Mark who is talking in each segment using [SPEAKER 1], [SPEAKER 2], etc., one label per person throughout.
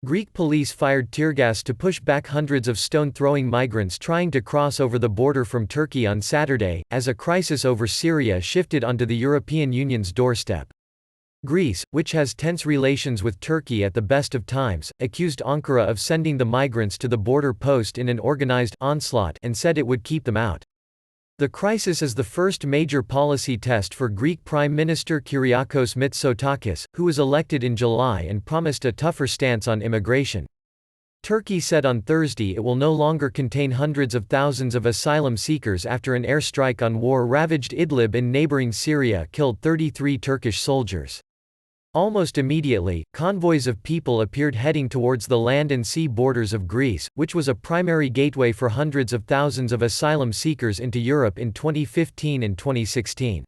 [SPEAKER 1] Greek police fired tear gas to push back hundreds of stone-throwing migrants trying to cross over the border from Turkey on Saturday, as a crisis over Syria shifted onto the European Union's doorstep. Greece, which has tense relations with Turkey at the best of times, accused Ankara of sending the migrants to the border post in an organized onslaught and said it would keep them out. The crisis is the first major policy test for Greek Prime Minister Kyriakos Mitsotakis, who was elected in July and promised a tougher stance on immigration. Turkey said on Thursday it will no longer contain hundreds of thousands of asylum seekers after an airstrike on war-ravaged Idlib in neighboring Syria killed 33 Turkish soldiers. Almost immediately, convoys of people appeared heading towards the land and sea borders of Greece, which was a primary gateway for hundreds of thousands of asylum seekers into Europe in 2015 and 2016.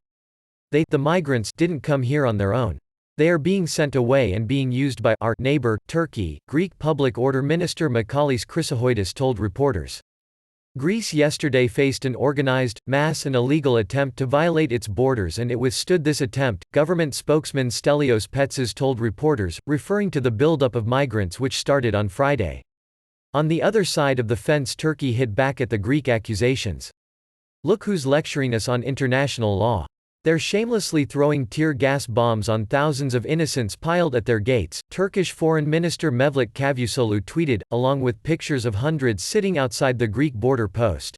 [SPEAKER 1] The migrants, didn't come here on their own. They are being sent away and being used by our neighbor, Turkey, Greek Public Order Minister Makalis Chrysohoidis told reporters. Greece yesterday faced an organized, mass and illegal attempt to violate its borders and it withstood this attempt, government spokesman Stelios Petsis told reporters, referring to the buildup of migrants which started on Friday. On the other side of the fence, Turkey hit back at the Greek accusations. "Look who's lecturing us on international law. They're shamelessly throwing tear gas bombs on thousands of innocents piled at their gates," Turkish Foreign Minister Mevlut Cavusoglu tweeted, along with pictures of hundreds sitting outside the Greek border post.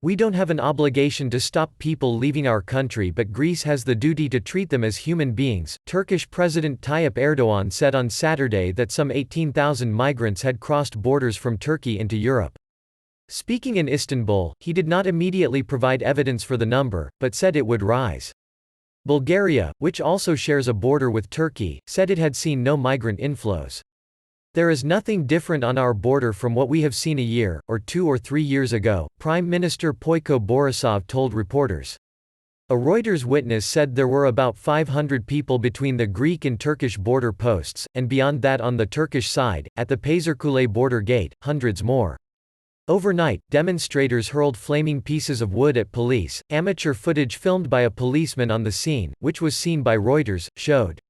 [SPEAKER 1] "We don't have an obligation to stop people leaving our country, but Greece has the duty to treat them as human beings." Turkish President Tayyip Erdoğan said on Saturday that some 18,000 migrants had crossed borders from Turkey into Europe. Speaking in Istanbul, he did not immediately provide evidence for the number, but said it would rise. Bulgaria, which also shares a border with Turkey, said it had seen no migrant inflows. "There is nothing different on our border from what we have seen a year, or 2 or 3 years ago," Prime Minister Poyko Borisov told reporters. A Reuters witness said there were about 500 people between the Greek and Turkish border posts, and beyond that on the Turkish side, at the Pazarkule border gate, hundreds more. Overnight, demonstrators hurled flaming pieces of wood at police. Amateur footage filmed by a policeman on the scene, which was seen by Reuters, showed.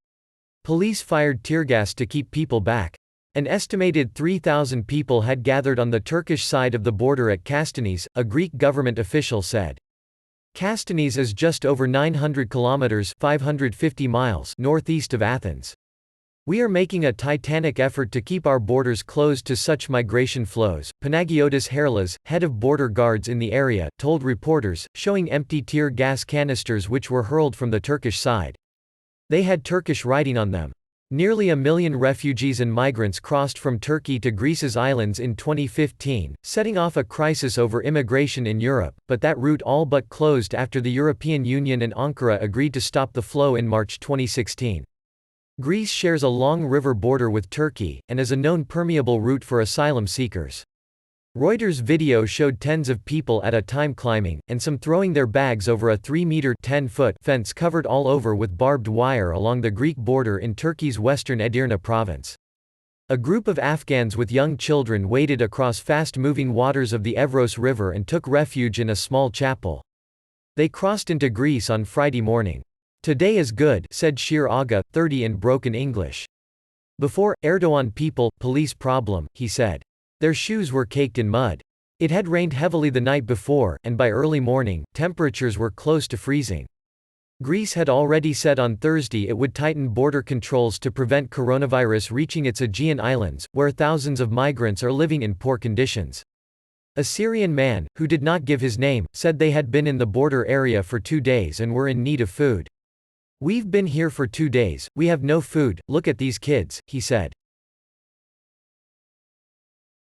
[SPEAKER 1] Police fired tear gas to keep people back. An estimated 3,000 people had gathered on the Turkish side of the border at Kastanis, a Greek government official said. Kastanis is just over 900 kilometers (550 miles) northeast of Athens. "We are making a titanic effort to keep our borders closed to such migration flows," Panagiotis Herlas, head of border guards in the area, told reporters, showing empty tear gas canisters which were hurled from the Turkish side. They had Turkish writing on them. Nearly 1 million refugees and migrants crossed from Turkey to Greece's islands in 2015, setting off a crisis over immigration in Europe, but that route all but closed after the European Union and Ankara agreed to stop the flow in March 2016. Greece shares a long river border with Turkey, and is a known permeable route for asylum seekers. Reuters video showed tens of people at a time climbing, and some throwing their bags over a 3-meter (10-foot) fence covered all over with barbed wire along the Greek border in Turkey's western Edirne province. A group of Afghans with young children waded across fast-moving waters of the Evros River and took refuge in a small chapel. They crossed into Greece on Friday morning. "Today is good," said Shir Aga, 30, in broken English. Before, Erdoğan people, police problem, he said. Their shoes were caked in mud. It had rained heavily the night before, and by early morning, temperatures were close to freezing. Greece had already said on Thursday it would tighten border controls to prevent coronavirus reaching its Aegean islands, where thousands of migrants are living in poor conditions. A Syrian man, who did not give his name, said they had been in the border area for 2 days and were in need of food. "We've been here for 2 days, we have no food, look at these kids," he said.